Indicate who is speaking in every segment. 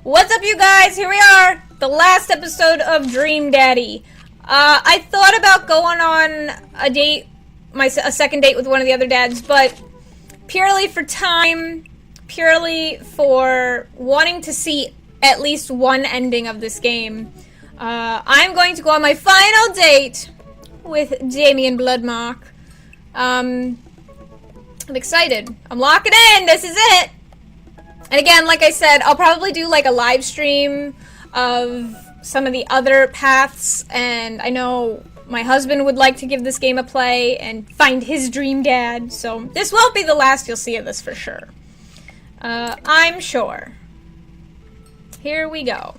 Speaker 1: What's up, you guys? Here we are, the last episode of Dream Daddy. I thought about going on a date, a second date with one of the other dads, but purely for time, purely for wanting to see at least one ending of this game, I'm going to go on my final date with Damien Bloodmark. I'm excited. I'm locking in. This is it. And again, like I said, I'll probably do like a live stream of some of the other paths, and I know my husband would like to give this game a play and find his dream dad, so this won't be the last you'll see of this for sure. I'm sure. Here we go.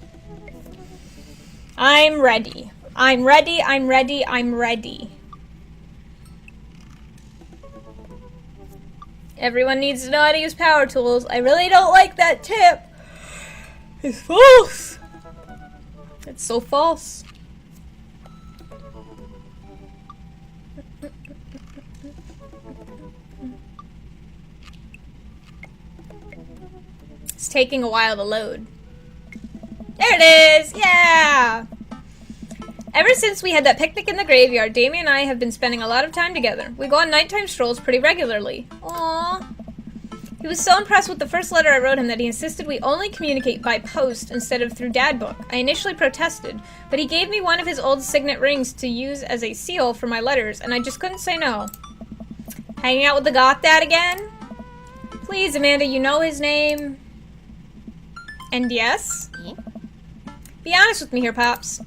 Speaker 1: I'm ready. I'm ready, I'm ready, I'm ready. Everyone needs to know how to use power tools. I really don't like that tip. It's false. It's so false. It's taking a while to load. There it is! Yeah! Ever since we had that picnic in the graveyard, Damien and I have been spending a lot of time together. We go on nighttime strolls pretty regularly. Aww. He was so impressed with the first letter I wrote him that he insisted we only communicate by post instead of through dad book. I initially protested, but he gave me one of his old signet rings to use as a seal for my letters, and I just couldn't say no. Hanging out with the goth dad again? Please, Amanda, you know his name. And yes? Be honest with me here, Pops.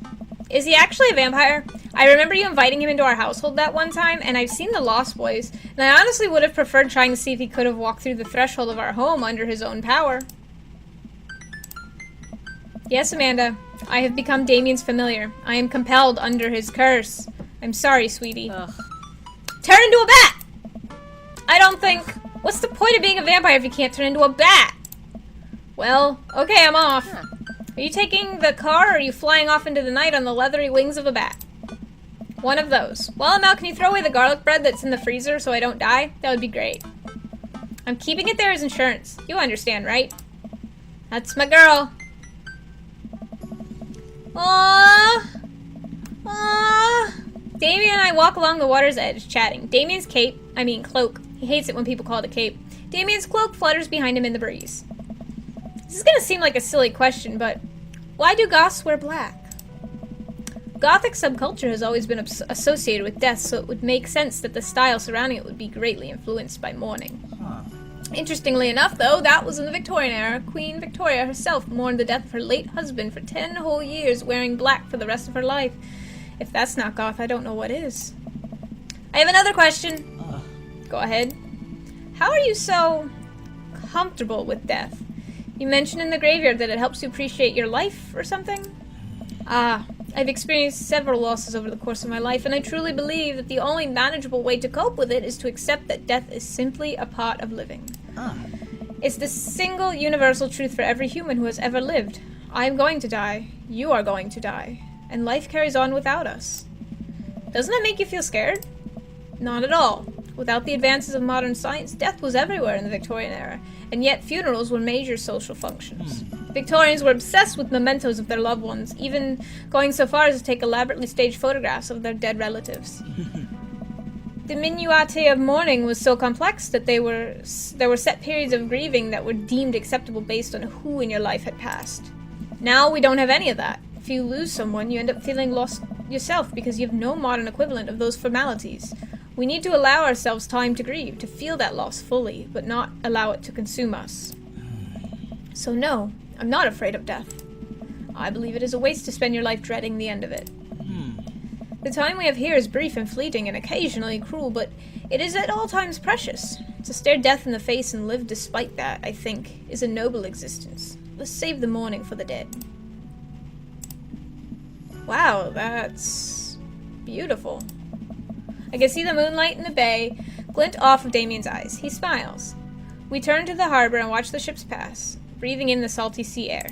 Speaker 1: Is he actually a vampire? I remember you inviting him into our household that one time, and I've seen the Lost Boys, and I honestly would have preferred trying to see if he could have walked through the threshold of our home under his own power. Yes, Amanda. I have become Damien's familiar. I am compelled under his curse. I'm sorry, sweetie. Ugh. Turn into a bat! I don't think... What's the point of being a vampire if you can't turn into a bat? Well, okay, I'm off. Huh. Are you taking the car, or are you flying off into the night on the leathery wings of a bat? One of those. While I'm out, can you throw away the garlic bread that's in the freezer so I don't die? That would be great. I'm keeping it there as insurance. You understand, right? That's my girl. Aww. Aww. Damien and I walk along the water's edge, chatting. Damien's cloak. He hates it when people call it a cape. Damien's cloak flutters behind him in the breeze. This is gonna seem like a silly question, but why do goths wear black? Gothic subculture has always been associated with death, so it would make sense that the style surrounding it would be greatly influenced by mourning. Huh. Interestingly enough, though, that was in the Victorian era. Queen Victoria herself mourned the death of her late husband for 10 whole years, wearing black for the rest of her life. If that's not goth, I don't know what is. I have another question. Go ahead. How are you so comfortable with death? You mentioned in the graveyard that it helps you appreciate your life or something? I've experienced several losses over the course of my life, and I truly believe that the only manageable way to cope with it is to accept that death is simply a part of living. It's the single universal truth for every human who has ever lived. I am going to die. You are going to die. And life carries on without us. Doesn't that make you feel scared? Not at all. Without the advances of modern science, death was everywhere in the Victorian era, and yet funerals were major social functions. Victorians were obsessed with mementos of their loved ones, even going so far as to take elaborately staged photographs of their dead relatives. The minutia of mourning was so complex that there were set periods of grieving that were deemed acceptable based on who in your life had passed. Now we don't have any of that. If you lose someone, you end up feeling lost yourself because you have no modern equivalent of those formalities. We need to allow ourselves time to grieve, to feel that loss fully, but not allow it to consume us. So no, I'm not afraid of death. I believe it is a waste to spend your life dreading the end of it. The time we have here is brief and fleeting and occasionally cruel, but it is at all times precious. To stare death in the face and live despite that, I think, is a noble existence. Let's save the mourning for the dead. Wow, that's beautiful. I can see the moonlight in the bay glint off of Damien's eyes. He smiles. We turn to the harbor and watch the ships pass, breathing in the salty sea air.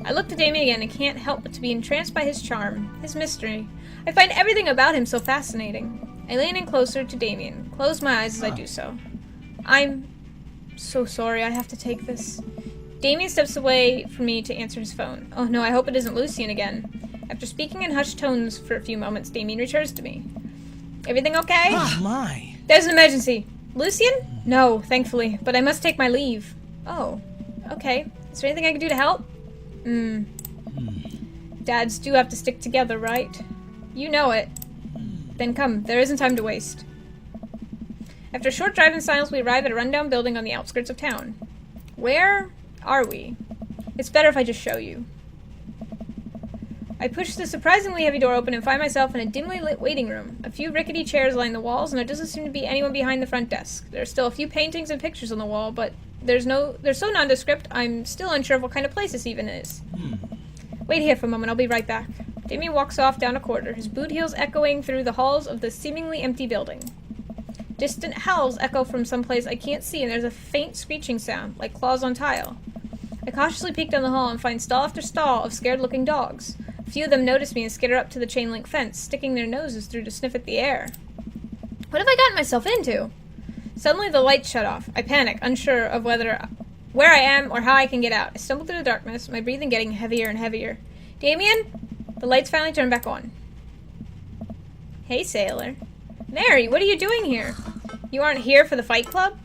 Speaker 1: I look to Damien again and can't help but to be entranced by his charm, his mystery. I find everything about him so fascinating. I lean in closer to Damien, close my eyes as I do so. I'm so sorry I have to take this. Damien steps away from me to answer his phone. Oh no, I hope it isn't Lucian again. After speaking in hushed tones for a few moments, Damien returns to me. Everything okay?
Speaker 2: Oh my.
Speaker 1: There's an emergency. Lucian? No, thankfully, but I must take my leave. Oh, okay. Is there anything I can do to help? Dads do have to stick together, right? You know it. Then come, there isn't time to waste. After a short drive in silence, we arrive at a rundown building on the outskirts of town. Where are we? It's better if I just show you. I push the surprisingly heavy door open and find myself in a dimly lit waiting room. A few rickety chairs line the walls, and there doesn't seem to be anyone behind the front desk. There are still a few paintings and pictures on the wall, but they're so nondescript, I'm still unsure of what kind of place this even is. Wait here for a moment, I'll be right back. Damien walks off down a corridor, his boot heels echoing through the halls of the seemingly empty building. Distant howls echo from someplace I can't see, and there's a faint screeching sound, like claws on tile. I cautiously peek down the hall and find stall after stall of scared-looking dogs. A few of them notice me and skitter up to the chain-link fence, sticking their noses through to sniff at the air. What have I gotten myself into? Suddenly the lights shut off. I panic, unsure of where I am or how I can get out. I stumble through the darkness, my breathing getting heavier and heavier. Damien? The lights finally turn back on. Hey, sailor. Mary, what are you doing here? You aren't here for the fight club?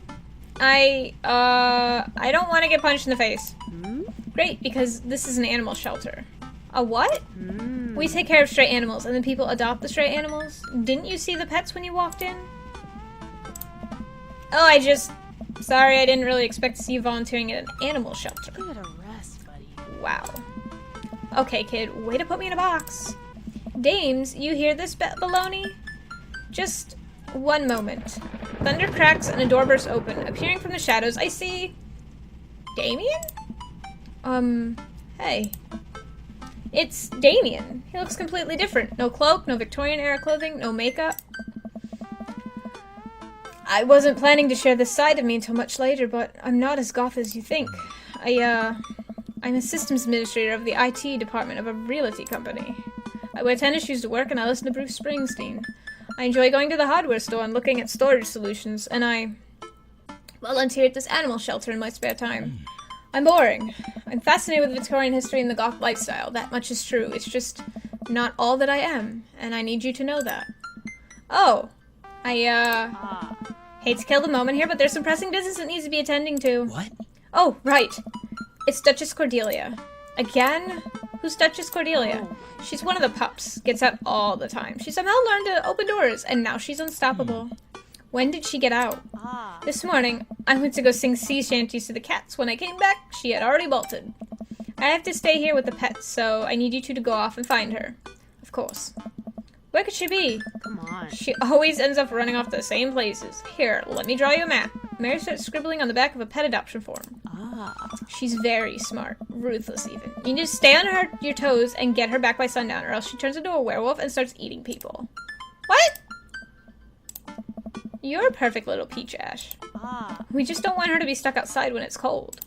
Speaker 1: I don't want to get punched in the face. Great, because this is an animal shelter. A what? We take care of stray animals, and then people adopt the stray animals? Didn't you see the pets when you walked in? Oh, sorry, I didn't really expect to see you volunteering at an animal shelter.
Speaker 3: Give it a rest, buddy.
Speaker 1: Wow. Okay, kid, way to put me in a box. Dames, you hear this baloney? Just one moment. Thunder cracks and a door bursts open. Appearing from the shadows, I see... Damien? Hey. It's Damien. He looks completely different. No cloak, no Victorian-era clothing, no makeup. I wasn't planning to share this side of me until much later, but I'm not as goth as you think. I'm a systems administrator of the IT department of a realty company. I wear tennis shoes to work and I listen to Bruce Springsteen. I enjoy going to the hardware store and looking at storage solutions, and I volunteer at this animal shelter in my spare time. I'm boring. I'm fascinated with Victorian history and the goth lifestyle. That much is true. It's just not all that I am, and I need you to know that. Oh, hate to kill the moment here, but there's some pressing business that needs to be attending to.
Speaker 2: What?
Speaker 1: Oh, right. It's Duchess Cordelia. Again? Who's Duchess Cordelia? She's one of the pups. Gets out all the time. She somehow learned to open doors, and now she's unstoppable. When did she get out? This morning, I went to go sing sea shanties to the cats. When I came back, she had already bolted. I have to stay here with the pets, so I need you two to go off and find her. Of course. Where could she be?
Speaker 3: Come on.
Speaker 1: She always ends up running off to the same places. Here, let me draw you a map. Mary starts scribbling on the back of a pet adoption form. She's very smart. Ruthless, even. You need to stay on your toes and get her back by sundown, or else she turns into a werewolf and starts eating people. What? You're a perfect little peach, Ash. We just don't want her to be stuck outside when it's cold.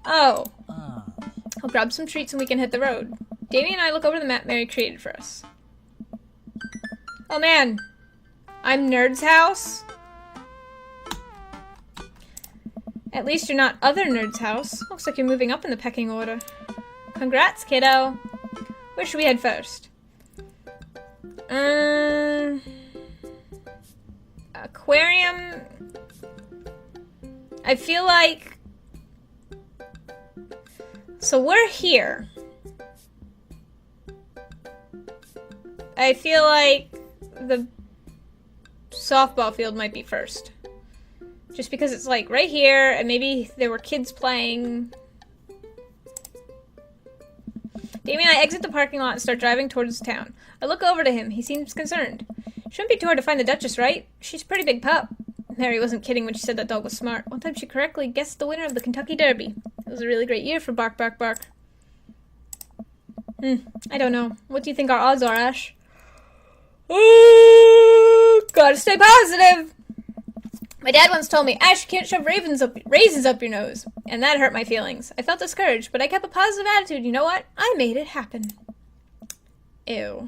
Speaker 1: Oh. I'll grab some treats and we can hit the road. Davey and I look over the map Mary created for us. Oh man. I'm Nerd's house? At least you're not other Nerd's house. Looks like you're moving up in the pecking order. Congrats, kiddo. Where should we head first? Aquarium. I feel like... So we're here. I feel like the softball field might be first. Just because it's like right here, and maybe there were kids playing. Damien and I exit the parking lot and start driving towards town. I look over to him. He seems concerned. Shouldn't be too hard to find the Duchess, right? She's a pretty big pup. Mary wasn't kidding when she said that dog was smart. One time she correctly guessed the winner of the Kentucky Derby. It was a really great year for Bark, Bark, Bark. I don't know. What do you think our odds are, Ash? Gotta stay positive! My dad once told me, Ash, you can't shove raisins up your nose. And that hurt my feelings. I felt discouraged, but I kept a positive attitude. You know what? I made it happen. Ew.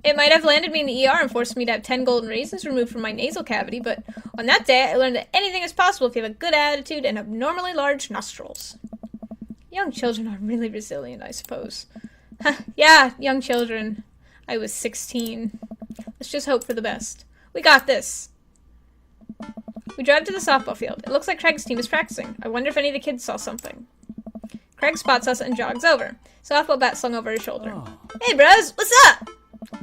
Speaker 1: It might have landed me in the ER and forced me to have 10 golden raisins removed from my nasal cavity, but on that day, I learned that anything is possible if you have a good attitude and abnormally large nostrils. Young children are really resilient, I suppose. Yeah, young children. I was 16. Let's just hope for the best. We got this. We drive to the softball field. It looks like Craig's team is practicing. I wonder if any of the kids saw something. Craig spots us and jogs over. Softball bat slung over his shoulder. Oh. Hey, bros, what's up?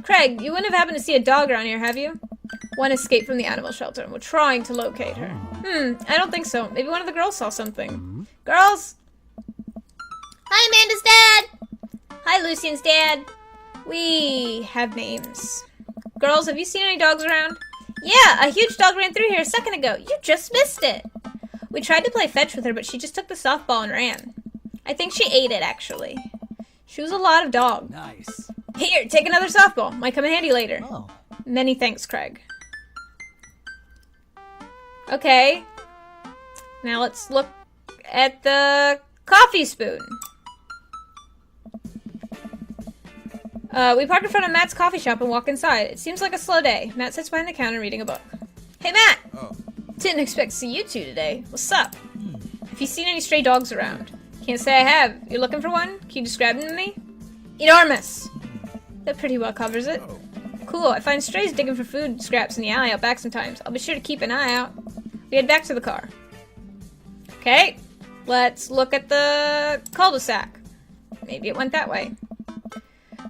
Speaker 1: Craig, you wouldn't have happened to see a dog around here, have you? One escaped from the animal shelter, and we're trying to locate her. I don't think so. Maybe one of the girls saw something. Girls? Hi, Amanda's dad! Hi, Lucian's dad. We have names. Girls, have you seen any dogs around? Yeah, a huge dog ran through here a second ago. You just missed it. We tried to play fetch with her, but she just took the softball and ran. I think she ate it, actually. She was a lot of dog.
Speaker 2: Nice.
Speaker 1: Here, take another softball. Might come in handy later.
Speaker 2: Oh.
Speaker 1: Many thanks, Craig. Okay. Now let's look at the coffee spoon. We park in front of Matt's coffee shop and walk inside. It seems like a slow day. Matt sits behind the counter reading a book. Hey, Matt!
Speaker 2: Oh.
Speaker 1: Didn't expect to see you two today. What's up? Have you seen any stray dogs around? Can't say I have. You looking for one? Can you describe them to me? Enormous! That pretty well covers it. Cool, I find strays digging for food scraps in the alley out back sometimes. I'll be sure to keep an eye out. We head back to the car. Okay, let's look at the cul-de-sac. Maybe it went that way.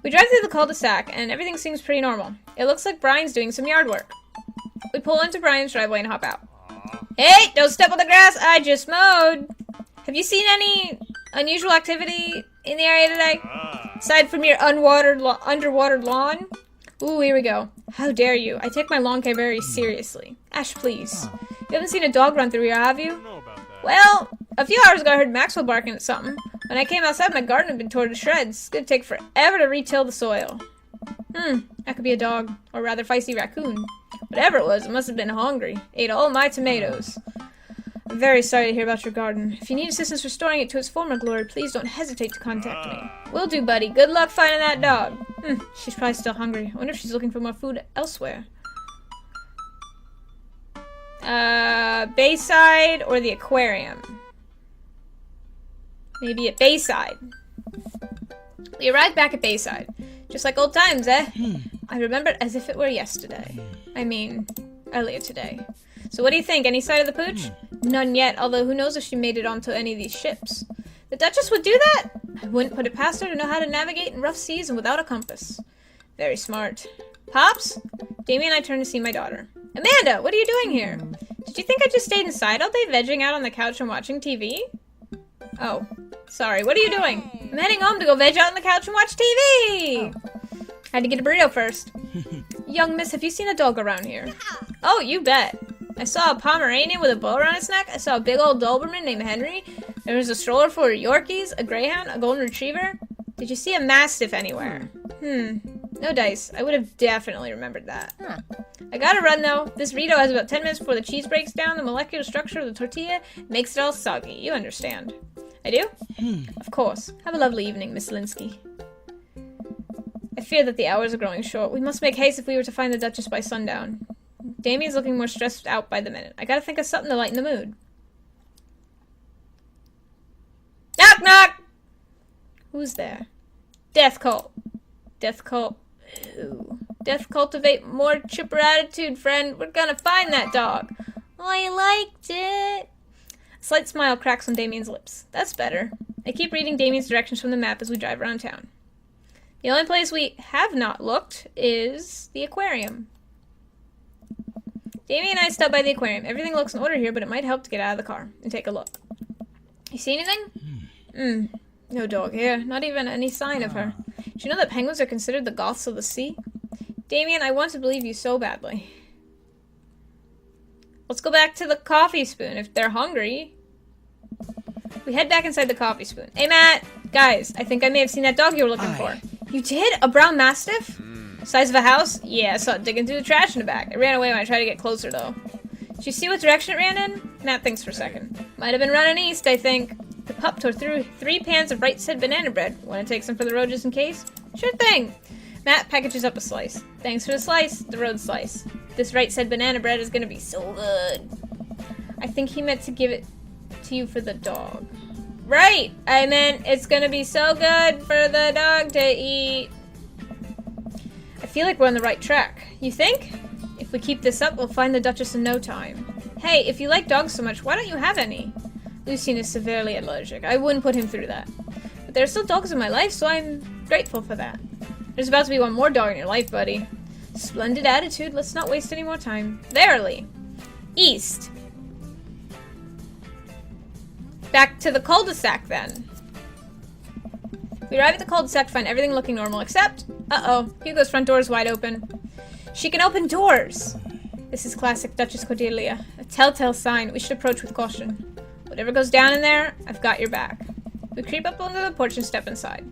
Speaker 1: We drive through the cul-de-sac, and everything seems pretty normal. It looks like Brian's doing some yard work. We pull into Brian's driveway and hop out. Hey, don't step on the grass, I just mowed! Have you seen any unusual activity in the area today? Aside from your underwatered lawn? Ooh, here we go. How dare you? I take my lawn care very seriously. Ash, please. You haven't seen a dog run through here, have you? Well, a few hours ago I heard Maxwell barking at something. When I came outside, my garden had been torn to shreds. It's gonna take forever to re-till the soil. That could be a dog, or rather feisty raccoon. Whatever it was, it must have been hungry. Ate all my tomatoes. I'm very sorry to hear about your garden. If you need assistance restoring it to its former glory, please don't hesitate to contact me. Will do, buddy. Good luck finding that dog. She's probably still hungry. I wonder if she's looking for more food elsewhere. Bayside or the aquarium? Maybe at Bayside. We arrived back at Bayside. Just like old times, eh? I remember it as if it were yesterday. I mean, earlier today. So what do you think? Any sight of the pooch? None yet, although who knows if she made it onto any of these ships. The Duchess would do that? I wouldn't put it past her to know how to navigate in rough seas and without a compass. Very smart. Pops? Damien and I turned to see my daughter. Amanda, what are you doing here? Did you think I just stayed inside all day vegging out on the couch and watching TV? Oh, sorry. What are you doing? I'm heading home to go veg out on the couch and watch TV! Had to get a burrito first. Young miss, have you seen a dog around here? Oh, you bet. I saw a Pomeranian with a bow around its neck. I saw a big old Doberman named Henry. There was a stroller for Yorkies, a Greyhound, a Golden Retriever. Did you see a Mastiff anywhere? No dice. I would have definitely remembered that. I gotta run though. This burrito has about 10 minutes before the cheese breaks down. The molecular structure of the tortilla makes it all soggy. You understand. I do? Of course. Have a lovely evening, Miss Linsky. I fear that the hours are growing short. We must make haste if we were to find the Duchess by sundown. Damien's looking more stressed out by the minute. I gotta think of something to lighten the mood. Knock, knock! Who's there? Death cult. Death cult. Ooh. Death cultivate more chipper attitude, friend. We're gonna find that dog. I liked it. A slight smile cracks on Damien's lips. That's better. I keep reading Damien's directions from the map as we drive around town. The only place we have not looked is the aquarium. Damien and I stop by the aquarium. Everything looks in order here, but it might help to get out of the car and take a look. You see anything? No dog here. Not even any sign of her. Do you know that penguins are considered the goths of the sea? Damien, I want to believe you so badly. Let's go back to the coffee spoon if they're hungry. We head back inside the coffee spoon. Hey, Matt! Guys, I think I may have seen that dog you were looking for. You did? A brown mastiff? Size of a house? Yeah, I saw it digging through the trash in the back. It ran away when I tried to get closer, though. Did you see what direction it ran in? Matt thinks for a second. Might have been running east, I think. The pup tore through 3 pans of right said banana bread. Want to take some for the road just in case? Sure thing. Matt packages up a slice. Thanks for the slice, the road slice. This right said banana bread is gonna be so good. I think he meant to give it to you for the dog. Right! I meant it's gonna be so good for the dog to eat. I feel like we're on the right track. You think? If we keep this up, we'll find the Duchess in no time. Hey, if you like dogs so much, why don't you have any? Lucien is severely allergic. I wouldn't put him through that. But there are still dogs in my life, so I'm grateful for that. There's about to be one more dog in your life, buddy. Splendid attitude. Let's not waste any more time. Verily. East. Back to the cul-de-sac, then. We arrive at the cul-de-sac to find everything looking normal, except... Uh-oh. Hugo's front door is wide open. She can open doors! This is classic Duchess Cordelia. A telltale sign we should approach with caution. Whatever goes down in there, I've got your back. We creep up onto the porch and step inside.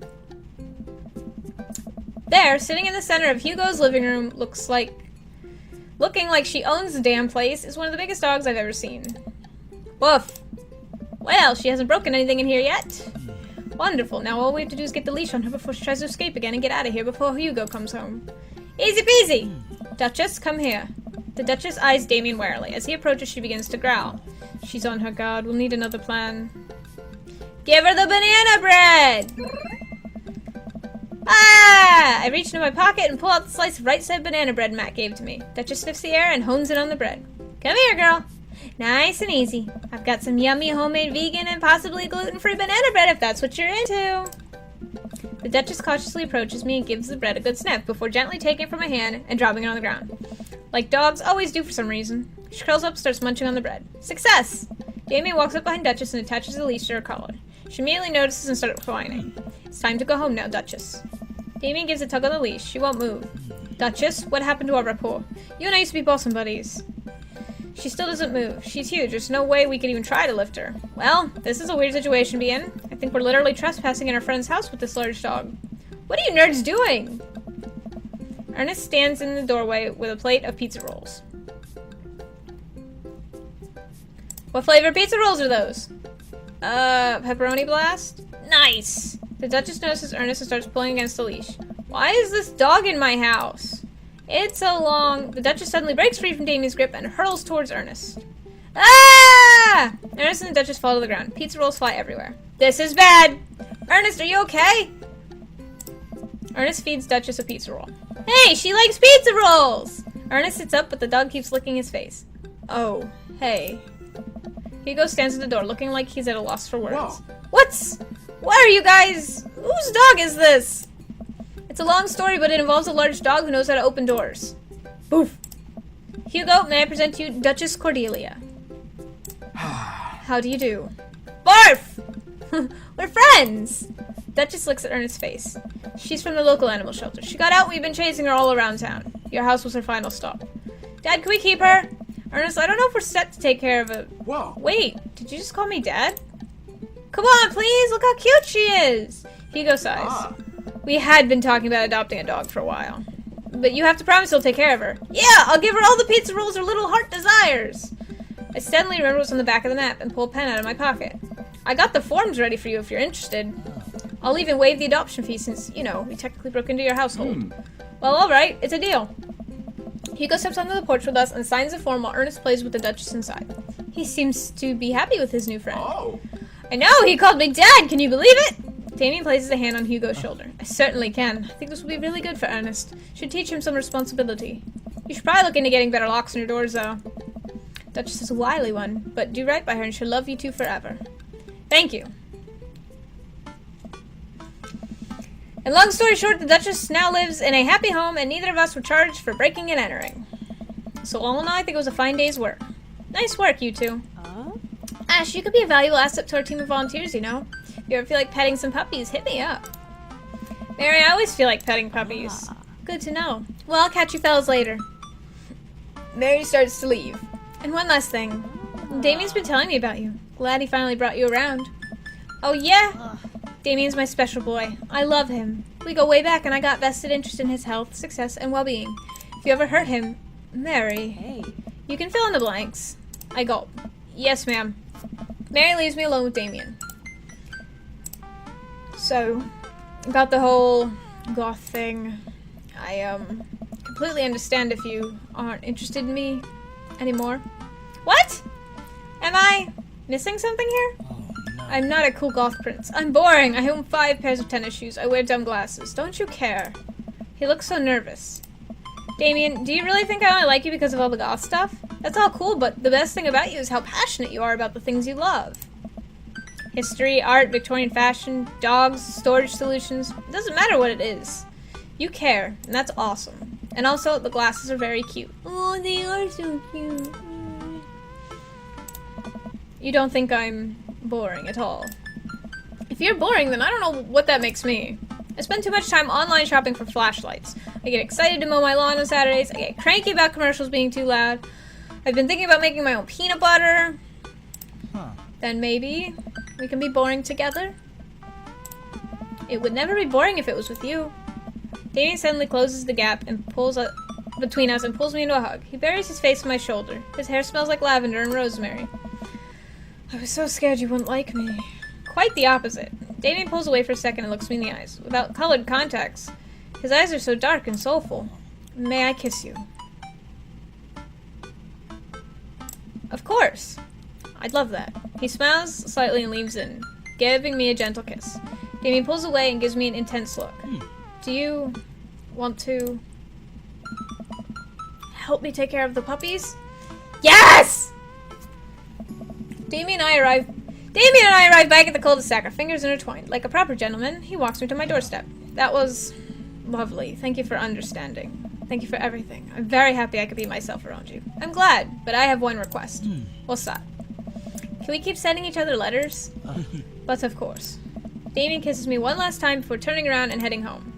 Speaker 1: There, sitting in the center of Hugo's living room, looking like she owns the damn place, is one of the biggest dogs I've ever seen. Woof! Well, she hasn't broken anything in here yet. Wonderful. Now all we have to do is get the leash on her before she tries to escape again and get out of here before Hugo comes home. Easy peasy! Duchess, come here. The Duchess eyes Damien warily. As he approaches, she begins to growl. She's on her guard. We'll need another plan. Give her the banana bread! Ah! I reach into my pocket and pull out the slice of right-side banana bread Matt gave to me. Duchess sniffs the air and hones in on the bread. Come here, girl. Nice and easy. I've got some yummy homemade vegan and possibly gluten-free banana bread if that's what you're into. The Duchess cautiously approaches me and gives the bread a good sniff before gently taking it from my hand and dropping it on the ground. Like dogs always do for some reason. She curls up and starts munching on the bread. Success! Damien walks up behind Duchess and attaches the leash to her collar. She immediately notices and starts whining. It's time to go home now, Duchess. Damien gives a tug on the leash. She won't move. Duchess, what happened to our rapport? You and I used to be bosom buddies. She still doesn't move. She's huge. There's no way we could even try to lift her. Well, this is a weird situation to be in. I think we're literally trespassing in our friend's house with this large dog. What are you nerds doing? Ernest stands in the doorway with a plate of pizza rolls. What flavor pizza rolls are those? Pepperoni blast? Nice! The Duchess notices Ernest and starts pulling against the leash. Why is this dog in my house? It's so long. The Duchess suddenly breaks free from Damien's grip and hurtles towards Ernest. Ah! Ernest and the Duchess fall to the ground. Pizza rolls fly everywhere. This is bad! Ernest, are you okay? Ernest feeds Duchess a pizza roll. Hey, she likes pizza rolls! Ernest sits up, but the dog keeps licking his face. Oh, hey. Hugo stands at the door, looking like he's at a loss for words. Whoa. What are you guys? Whose dog is this? It's a long story, but it involves a large dog who knows how to open doors. Boof. Hugo, may I present to you Duchess Cordelia. How do you do? Barf! We're friends! Duchess looks at Ernest's face. She's from the local animal shelter. She got out and we've been chasing her all around town. Your house was her final stop. Dad, can we keep her? Ernest, I don't know if we're set to take care of it.
Speaker 2: Whoa.
Speaker 1: Wait, did you just call me Dad? Come on, please! Look how cute she is! Hugo sighs. We had been talking about adopting a dog for a while. But you have to promise you'll take care of her. Yeah, I'll give her all the pizza rolls her little heart desires! I suddenly remember what's on the back of the map and pull a pen out of my pocket. I got the forms ready for you if you're interested. I'll even waive the adoption fee since, you know, we technically broke into your household. Well, alright, it's a deal. Hugo steps onto the porch with us and signs the form while Ernest plays with the Duchess inside. He seems to be happy with his new friend.
Speaker 2: Oh.
Speaker 1: I know, he called me Dad, can you believe it? Damien places a hand on Hugo's shoulder. I certainly can. I think this will be really good for Ernest. Should teach him some responsibility. You should probably look into getting better locks on your doors, though. Duchess is a wily one, but do right by her and she'll love you two forever. Thank you. And long story short, the Duchess now lives in a happy home and neither of us were charged for breaking and entering. So all in all, I think it was a fine day's work. Nice work, you two. Ash, you could be a valuable asset to our team of volunteers, you know. If you ever feel like petting some puppies, hit me up. Mary, I always feel like petting puppies. Good to know. Well, I'll catch you fellas later. Mary starts to leave. And one last thing. Damien's been telling me about you. Glad he finally brought you around. Oh, yeah? Damien's my special boy. I love him. We go way back and I got vested interest in his health, success, and well-being. If you ever hurt him, Mary, you can fill in the blanks. I gulp. Yes, ma'am. Mary leaves me alone with Damien. So, about the whole GOTH thing, I completely understand if you aren't interested in me anymore. What? Am I missing something here?
Speaker 2: Oh, no.
Speaker 1: I'm not a cool goth prince. I'm boring. I own 5 pairs of tennis shoes. I wear dumb glasses. Don't you care? He looks so nervous. Damien, do you really think I only like you because of all the goth stuff? That's all cool, but the best thing about you is how passionate you are about the things you love. History, art, Victorian fashion, dogs, storage solutions. It doesn't matter what it is. You care, and that's awesome. And also, the glasses are very cute. Oh, they are so cute. You don't think I'm boring at all. If you're boring, then I don't know what that makes me. I spend too much time online shopping for flashlights. I get excited to mow my lawn on Saturdays. I get cranky about commercials being too loud. I've been thinking about making my own peanut butter.
Speaker 2: Huh.
Speaker 1: Then maybe we can be boring together. It would never be boring if it was with you. Damien suddenly closes the gap and pulls up between us and pulls me into a hug. He buries his face on my shoulder. His hair smells like lavender and rosemary. I was so scared you wouldn't like me. Quite the opposite. Damien pulls away for a second and looks me in the eyes. Without colored contacts. His eyes are so dark and soulful. May I kiss you? Of course. I'd love that. He smiles slightly and leans in, giving me a gentle kiss. Damien pulls away and gives me an intense look. Do you want to help me take care of the puppies? Yes! Damien and I arrive back at the cul-de-sac, our fingers intertwined. Like a proper gentleman, he walks me to my doorstep. That was lovely. Thank you for understanding. Thank you for everything. I'm very happy I could be myself around you. I'm glad, but I have one request. What's that? Can we keep sending each other letters? But of course. Damien kisses me one last time before turning around and heading home.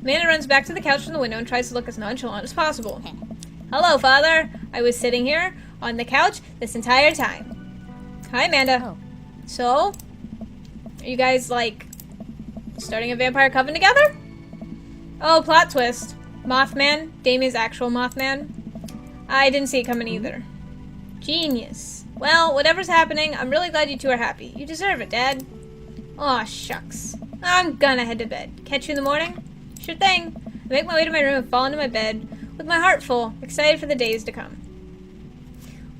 Speaker 1: Amanda runs back to the couch from the window and tries to look as nonchalant as possible. Hello, Father. I was sitting here on the couch this entire time. Hi, Amanda.
Speaker 3: Oh.
Speaker 1: So, are you guys, like, starting a vampire coven together? Oh, plot twist. Mothman, Damien's actual Mothman. I didn't see it coming either. Genius. Well, whatever's happening, I'm really glad you two are happy. You deserve it, Dad. Aw, shucks. I'm gonna head to bed. Catch you in the morning? Sure thing. I make my way to my room and fall into my bed with my heart full, excited for the days to come.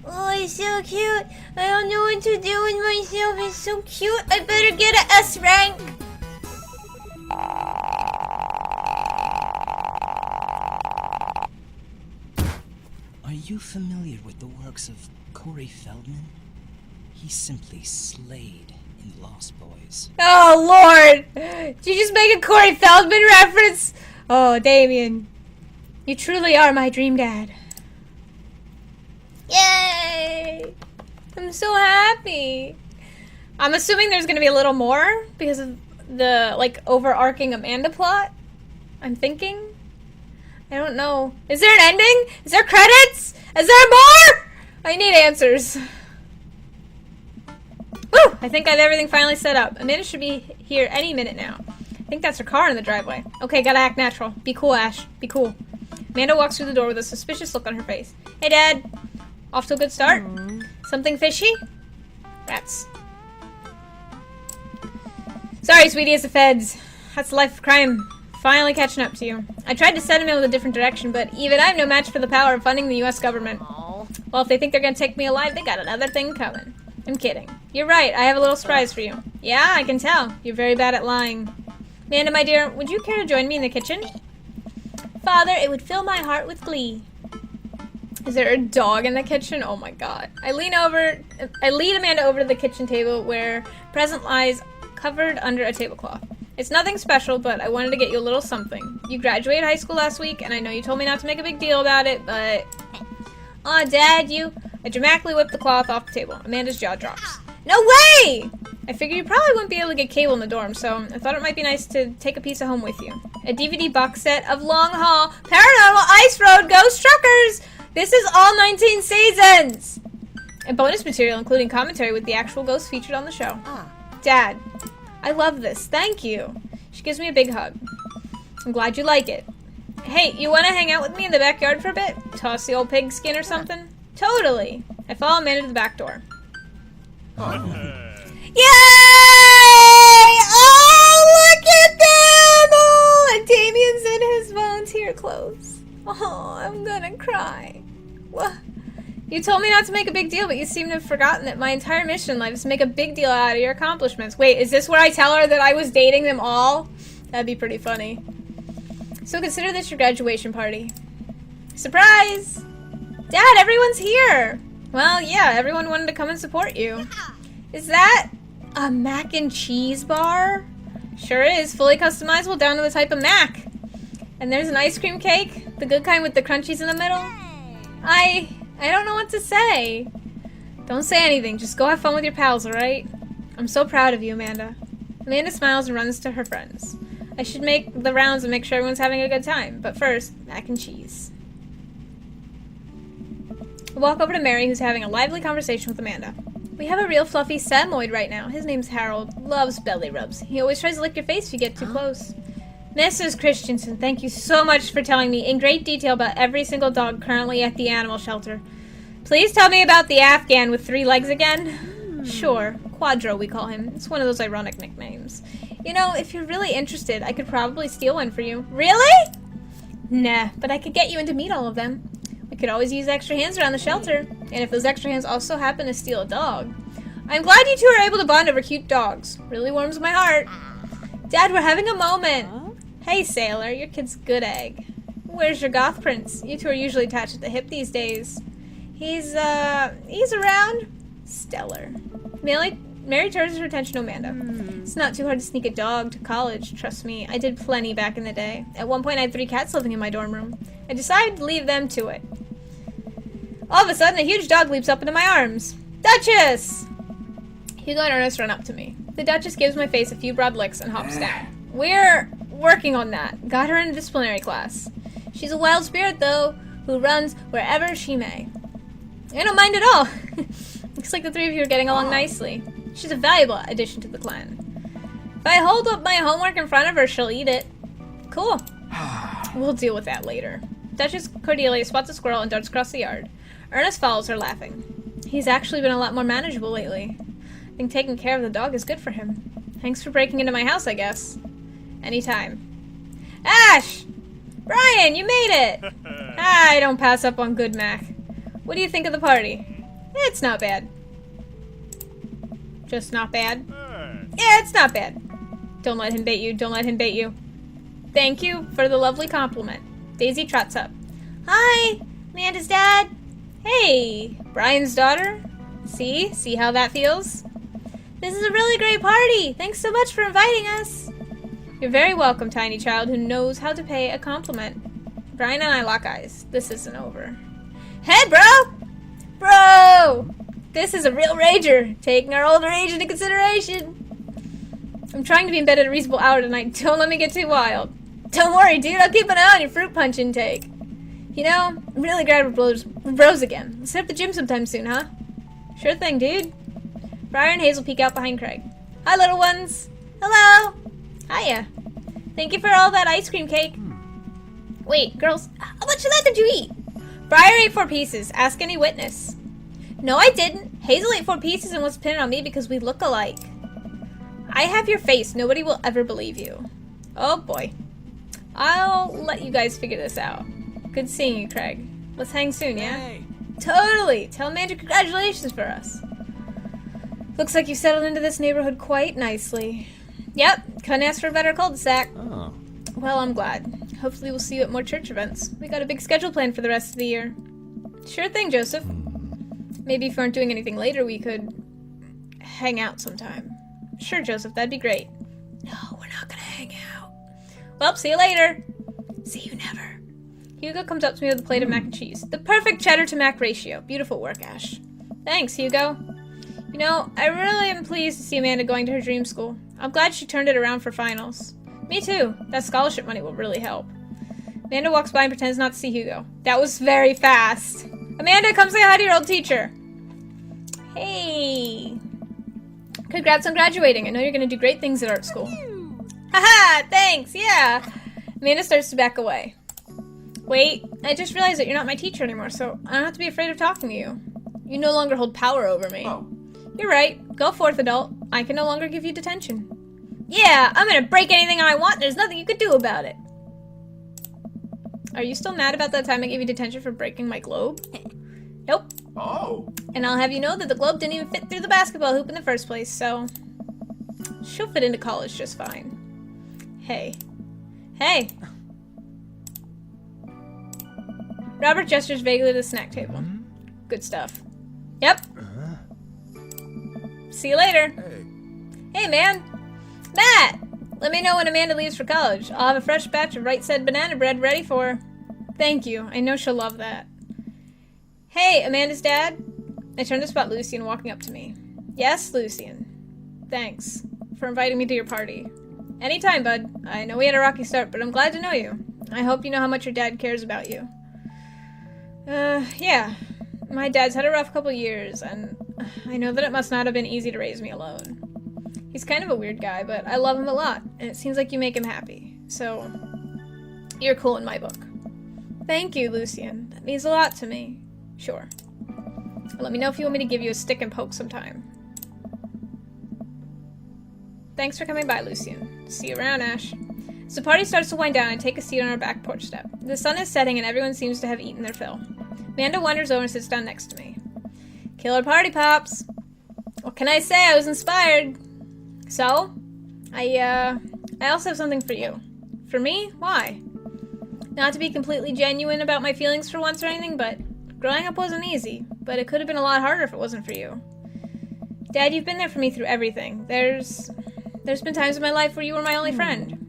Speaker 1: Oh, it's so cute. I don't know what to do with myself. It's so cute. I better get a S rank.
Speaker 2: Are you familiar with the works of Corey Feldman? He simply slayed in Lost Boys.
Speaker 1: Oh, Lord! Did you just make a Corey Feldman reference? Oh, Damien. You truly are my dream dad. Yay! I'm so happy. I'm assuming there's gonna be a little more because of the, like, overarching Amanda plot. I'm thinking. I don't know. Is there an ending? Is there credits? Is there more? I need answers. Woo! I think I have everything finally set up. Amanda should be here any minute now. I think that's her car in the driveway. Okay, gotta act natural. Be cool, Ash. Be cool. Amanda walks through the door with a suspicious look on her face. Hey, Dad. Off to a good start? Something fishy? Rats. Sorry, sweetie, it's the feds. That's the life of crime. Finally catching up to you. I tried to send him in with a different direction, but even I'm no match for the power of funding the U.S. government. Well, if they think they're gonna take me alive, they got another thing coming. I'm kidding. You're right, I have a little surprise for you. Yeah, I can tell. You're very bad at lying. Amanda, my dear, would you care to join me in the kitchen? Father, it would fill my heart with glee. Is there a dog in the kitchen? Oh my god. I lead Amanda over to the kitchen table where present lies covered under a tablecloth. It's nothing special, but I wanted to get you a little something. You graduated high school last week, and I know you told me not to make a big deal about it, but... Aw, Dad, I dramatically whipped the cloth off the table. Amanda's jaw drops. No way! I figured you probably wouldn't be able to get cable in the dorm, so I thought it might be nice to take a piece of home with you. A DVD box set of Long Haul Paranormal Ice Road Ghost Truckers! This is all 19 seasons! And bonus material, including commentary with the actual ghosts featured on the show. Dad, I love this. Thank you. She gives me a big hug. I'm glad you like it. Hey, you want to hang out with me in the backyard for a bit? Toss the old pig skin or something? Totally. I follow Amanda to the back door. Yay! Oh, look at them! Oh, and Damien's but you seem to have forgotten that my entire mission in life is to make a big deal out of your accomplishments. Wait, is this where I tell her that I was dating them all? That'd be pretty funny. So consider this your graduation party. Surprise! Dad, everyone's here! Well, yeah, everyone wanted to come and support you. Is that a mac and cheese bar? Sure is, fully customizable down to the type of mac. And there's an ice cream cake, the good kind with the crunchies in the middle. I don't know what to say. Don't say anything, just go have fun with your pals, alright? I'm so proud of you, Amanda. Amanda smiles and runs to her friends. I should make the rounds and make sure everyone's having a good time, but first, mac and cheese. I walk over to Mary, who's having a lively conversation with Amanda. We have a real fluffy Samoyed right now. His name's Harold. Loves belly rubs. He always tries to lick your face if you get too close. Mrs. Christensen, thank you so much for telling me in great detail about every single dog currently at the animal shelter. Please tell me about the Afghan with 3 legs again. Sure. Quadro, we call him. It's one of those ironic nicknames. You know, if you're really interested, I could probably steal one for you. Really? Nah, but I could get you in to meet all of them. We could always use extra hands around the shelter. And if those extra hands also happen to steal a dog. I'm glad you two are able to bond over cute dogs. Really warms my heart. Dad, we're having a moment. Hey, Sailor, your kid's a good egg. Where's your goth prince? You two are usually attached at the hip these days. He's around. Stellar. Mary turns her attention to Amanda. It's not too hard to sneak a dog to college, trust me. I did plenty back in the day. At one point, I had 3 cats living in my dorm room. I decided to leave them to it. All of a sudden, a huge dog leaps up into my arms. Duchess! Hugo and Ernest run up to me. The Duchess gives my face a few broad licks and hops down. We're working on that. Got her in a disciplinary class. She's a wild spirit, though, who runs wherever she may. I don't mind at all. Looks like the 3 of you are getting along nicely. She's a valuable addition to the clan. If I hold up my homework in front of her, she'll eat it. Cool. We'll deal with that later. Duchess Cordelia spots a squirrel and darts across the yard. Ernest follows her, laughing. He's actually been a lot more manageable lately. I think taking care of the dog is good for him. Thanks for breaking into my house, I guess. Anytime. Ash! Brian, you made it! I don't pass up on good Mac. What do you think of the party? It's not bad. Just not bad? Yeah, it's not bad. Don't let him bait you. Don't let him bait you. Thank you for the lovely compliment. Daisy trots up. Hi, Amanda's dad. Hey, Brian's daughter. See how that feels? This is a really great party. Thanks so much for inviting us. You're very welcome, tiny child who knows how to pay a compliment. Brian and I lock eyes. This isn't over. Hey, bro! Bro! This is a real rager, taking our older age into consideration. I'm trying to be in bed at a reasonable hour tonight. Don't let me get too wild. Don't worry, dude. I'll keep an eye on your fruit punch intake. You know, I'm really glad we're bros again. Let's hit up the gym sometime soon, huh? Sure thing, dude. Briar and Hazel peek out behind Craig. Hi, little ones. Hello. Hiya. Thank you for all that ice cream cake. Wait, girls, how much of that did you eat? Briar ate 4 pieces. Ask any witness. No, I didn't. Hazel ate 4 pieces and was pinning on me because we look alike. I have your face. Nobody will ever believe you. Oh, boy. I'll let you guys figure this out. Good seeing you, Craig. Let's hang soon, yeah?
Speaker 2: Hey.
Speaker 1: Totally! Tell Amanda congratulations for us. Looks like you settled into this neighborhood quite nicely. Yep, couldn't ask for a better cul-de-sac.
Speaker 2: Oh.
Speaker 1: Well, I'm glad. Hopefully we'll see you at more church events. We got a big schedule planned for the rest of the year. Sure thing, Joseph. Maybe if we aren't doing anything later, we could hang out sometime. Sure, Joseph, that'd be great. No, we're not gonna hang out. Well, see you later. See you never. Hugo comes up to me with a plate of mac and cheese. The perfect cheddar to mac ratio. Beautiful work, Ash. Thanks, Hugo. You know, I really am pleased to see Amanda going to her dream school. I'm glad she turned it around for finals. Me too. That scholarship money will really help. Amanda walks by and pretends not to see Hugo. That was very fast. Amanda, come say hi to your old teacher. Hey. Congrats on graduating. I know you're going to do great things at art school. Haha, thanks, yeah. Amanda starts to back away. Wait, I just realized that you're not my teacher anymore, so I don't have to be afraid of talking to you. You no longer hold power over me.
Speaker 2: Oh.
Speaker 1: You're right. Go forth, adult. I can no longer give you detention. Yeah, I'm gonna break anything I want. There's nothing you could do about it. Are you still mad about that time I gave you detention for breaking my globe? Nope.
Speaker 3: Oh.
Speaker 1: And I'll have you know that the globe didn't even fit through the basketball hoop in the first place, so... she'll fit into college just fine. Hey. Hey! Robert gestures vaguely to the snack table. Good stuff. Yep. See you later.
Speaker 3: Hey.
Speaker 1: Hey, man! Matt! Let me know when Amanda leaves for college. I'll have a fresh batch of right said banana bread ready for her. Thank you. I know she'll love that. Hey, Amanda's dad? I turn to spot Lucian walking up to me. Yes, Lucian. Thanks for inviting me to your party. Anytime, bud. I know we had a rocky start, but I'm glad to know you. I hope you know how much your dad cares about you. Yeah. My dad's had a rough couple years, and I know that it must not have been easy to raise me alone. He's kind of a weird guy, but I love him a lot, and it seems like you make him happy. So, you're cool in my book. Thank you, Lucian. That means a lot to me. Sure. Let me know if you want me to give you a stick and poke sometime. Thanks for coming by, Lucian. See you around, Ash. As the party starts to wind down, I take a seat on our back porch step. The sun is setting and everyone seems to have eaten their fill. Amanda wanders over and sits down next to me. Killer party, Pops! What can I say? I was inspired. So, I also have something for you. For me? Why? Not to be completely genuine about my feelings for once or anything, but growing up wasn't easy. But it could have been a lot harder if it wasn't for you. Dad, you've been there for me through everything. There's been times in my life where you were my only friend.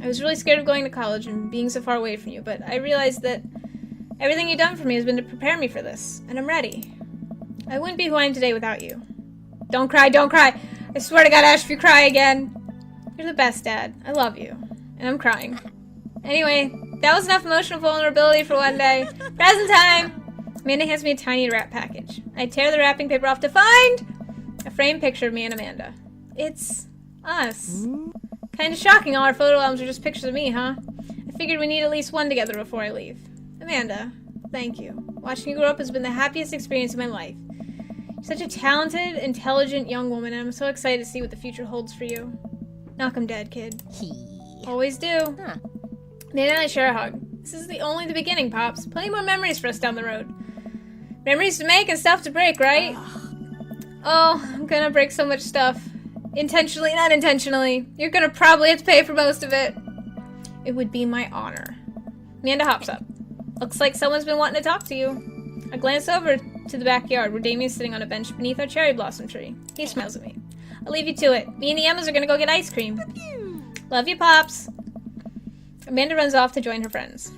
Speaker 1: I was really scared of going to college and being so far away from you, but I realized that everything you've done for me has been to prepare me for this, and I'm ready. I wouldn't be who I am today without you. Don't cry, don't cry! I swear to God, Ash, if you cry again. You're the best, Dad. I love you. And I'm crying. Anyway, that was enough emotional vulnerability for one day. Present time! Amanda hands me a tiny wrap package. I tear the wrapping paper off to find a framed picture of me and Amanda. It's us. Kinda shocking all our photo albums are just pictures of me, huh? I figured we need at least one together before I leave. Amanda, thank you. Watching you grow up has been the happiest experience of my life. You're such a talented, intelligent young woman, and I'm so excited to see what the future holds for you. Knock 'em dead, kid. Always do.
Speaker 4: Huh.
Speaker 1: Amanda and I share a hug. This is only the beginning, Pops. Plenty more memories for us down the road. Memories to make and stuff to break, right? Oh, I'm gonna break so much stuff. Intentionally and unintentionally. You're gonna probably have to pay for most of it. It would be my honor. Amanda hops up. Looks like someone's been wanting to talk to you. I glance over to the backyard where Damien's sitting on a bench beneath our cherry blossom tree. He smiles at me. I'll leave you to it. Me and the Emmas are gonna go get ice cream. Love you, Pops. Amanda runs off to join her friends.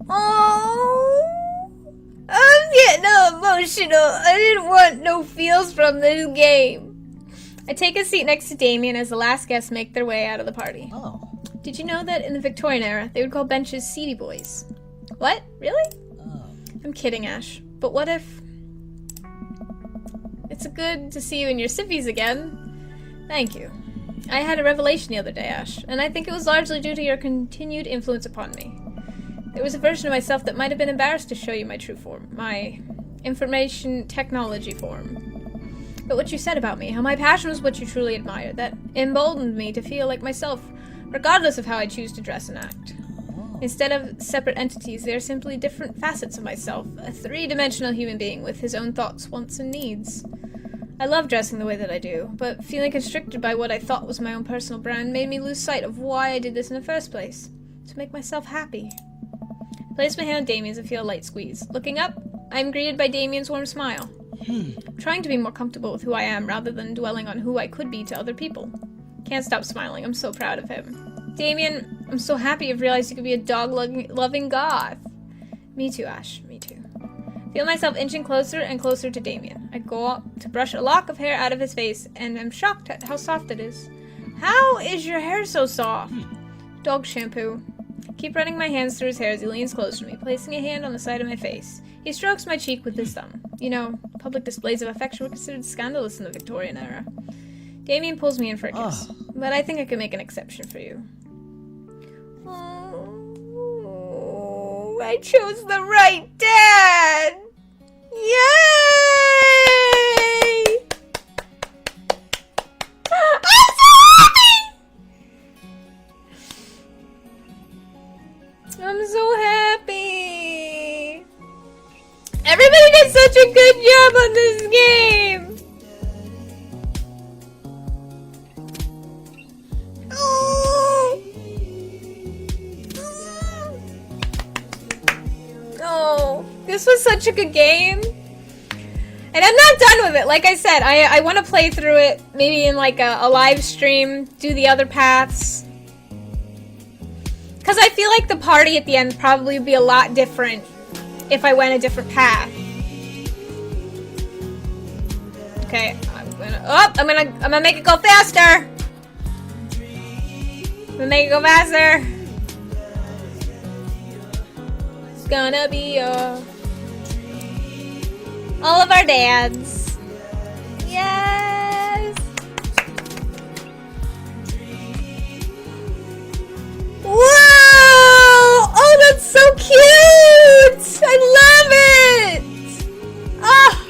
Speaker 1: Oh, I'm getting emotional. I didn't want no feels from this game. I take a seat next to Damien as the last guests make their way out of the party.
Speaker 2: Oh.
Speaker 1: Did you know that in the Victorian era, they would call benches seedy boys? What? Really?
Speaker 2: Oh.
Speaker 1: I'm kidding, Ash. But what if... It's good to see you in your sippies again. Thank you. I had a revelation the other day, Ash, and I think it was largely due to your continued influence upon me. There was a version of myself that might have been embarrassed to show you my true form, my information technology form. But what you said about me, how my passion was what you truly admired, that emboldened me to feel like myself, regardless of how I choose to dress and act. Instead of separate entities, they are simply different facets of myself, a three-dimensional human being with his own thoughts, wants, and needs. I love dressing the way that I do, but feeling constricted by what I thought was my own personal brand made me lose sight of why I did this in the first place. To make myself happy. I place my hand on Damien's and feel a light squeeze. Looking up, I am greeted by Damien's warm smile. I'm trying to be more comfortable with who I am rather than dwelling on who I could be to other people. Can't stop smiling, I'm so proud of him. Damien, I'm so happy you've realized you could be a dog-loving goth. Me too, Ash, me too. Feel myself inching closer and closer to Damien. I go up to brush a lock of hair out of his face, and I'm shocked at how soft it is. How is your hair so soft? Dog shampoo. Keep running my hands through his hair as he leans close to me, placing a hand on the side of my face. He strokes my cheek with his thumb. You know, public displays of affection were considered scandalous in the Victorian era. Damien pulls me in for a kiss, but I think I can make an exception for you. Oh, I chose the right dad! Yay! I'm so happy! I'm so happy! Everybody This was such a good game. And I'm not done with it. Like I said, I want to play through it. Maybe in like a live stream. Do the other paths. Because I feel like the party at the end probably would be a lot different if I went a different path. Okay, I'm gonna make it go faster. I'm gonna make it go faster. It's gonna be all of our dads. Yes. Whoa! Oh, that's so cute! I love it! Ah!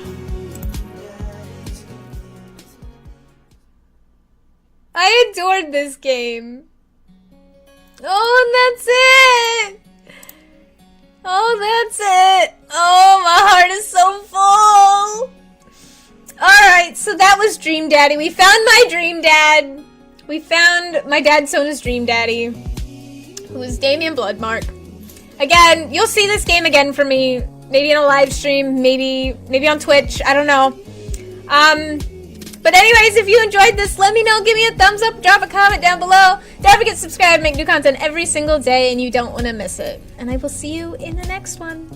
Speaker 1: I adored this game. Oh, and that's it! Oh, that's it! Oh, my heart is so full! Alright, so that was Dream Daddy. We found my Dream Dad. We found my dad Sona's Dream Daddy, who was Damien Bloodmark. Again, you'll see this game again from me. Maybe in a live stream, maybe on Twitch, I don't know. But anyways, if you enjoyed this, let me know. Give me a thumbs up, drop a comment down below. Don't forget to subscribe, make new content every single day, and you don't want to miss it. And I will see you in the next one.